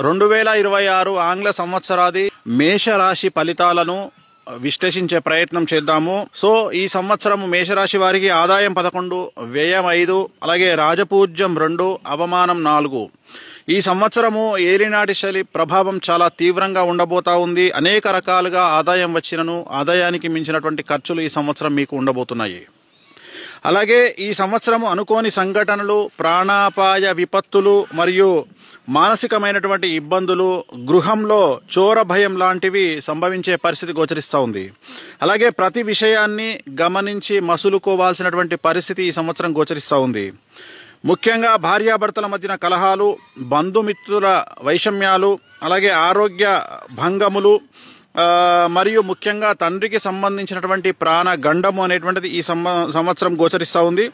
2026 ఆంగ్ల సంవత్సరాది మేషరాశి ఫలితాలను విశ్లేషించే ప్రయత్నం చేద్దాము. సో ఈ సంవత్సరం మేషరాశి వారికి ఆదాయం 11, వ్యయం 5, అలాగే రాజపూజ్యం 2, అవమానం 4. ఈ సంవత్సరము ఏలినాటి శని ప్రభావం చాలా తీవ్రంగా ఉండబోతా ఉంది. అనేక రకాలుగా ఆదాయం వచ్చినను ఆదాయానికి మించినటువంటి ఖర్చులు ఈ సంవత్సరం మీకు ఉండబోతున్నాయి. అలాగే ఈ సంవత్సరము అనుకోని సంఘటనలు, ప్రాణాపాయ విపత్తులు మరియు మానసికమైనటువంటి ఇబ్బందులు, గృహంలో చోర భయం లాంటివి సంభవించే పరిస్థితి గోచరిస్తూ ఉంది. అలాగే ప్రతి విషయాన్ని గమనించి మసులుకోవాల్సినటువంటి పరిస్థితి ఈ సంవత్సరం గోచరిస్తూ ఉంది. ముఖ్యంగా భార్యాభర్తల మధ్యన కలహాలు, బంధుమిత్రుల వైషమ్యాలు, అలాగే ఆరోగ్య భంగములు మరియు ముఖ్యంగా తండ్రికి సంబంధించినటువంటి ప్రాణ గండము అనేటువంటిది ఈ సంవత్సరం గోచరిస్తూ ఉంది.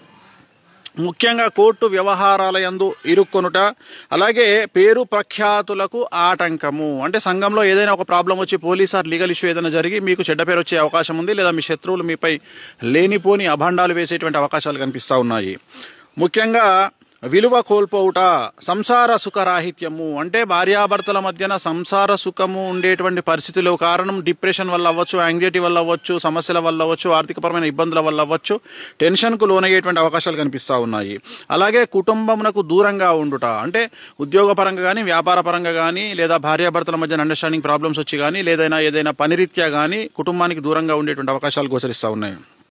ముఖ్యంగా కోర్టు వ్యవహారాల యందు ఇరుక్కొనుట, అలాగే పేరు ప్రఖ్యాతులకు ఆటంకము. అంటే సంఘంలో ఏదైనా ఒక ప్రాబ్లం వచ్చి పోలీస్ ఆర్ లీగల్ ఇష్యూ ఏదైనా జరిగి మీకు చెడ్డ పేరు వచ్చే అవకాశం ఉంది, లేదా మీ శత్రువులు మీపై లేనిపోని అభాండాలు వేసేటువంటి అవకాశాలు కనిపిస్తూ ఉన్నాయి. ముఖ్యంగా విలువ కోల్పోవుట, సంసార సుఖరాహిత్యము. అంటే భార్యాభర్తల మధ్యన సంసార సుఖము ఉండేటువంటి పరిస్థితులు కారణం డిప్రెషన్ వల్ల అవ్వచ్చు, యాంగ్జైటీ వల్ల అవ్వచ్చు, సమస్యల వల్ల అవ్వచ్చు, ఆర్థికపరమైన ఇబ్బందుల వల్ల అవ్వచ్చు, టెన్షన్కు లోనయ్యేటువంటి అవకాశాలు కనిపిస్తూ ఉన్నాయి. అలాగే కుటుంబమునకు దూరంగా ఉండుట, అంటే ఉద్యోగపరంగా కానీ, వ్యాపార పరంగా కానీ, లేదా భార్యాభర్తల మధ్య అండర్స్టాండింగ్ ప్రాబ్లమ్స్ వచ్చి కానీ, ఏదైనా పనిరీత్యా కానీ కుటుంబానికి దూరంగా ఉండేటువంటి అవకాశాలు గోచరిస్తూ ఉన్నాయి.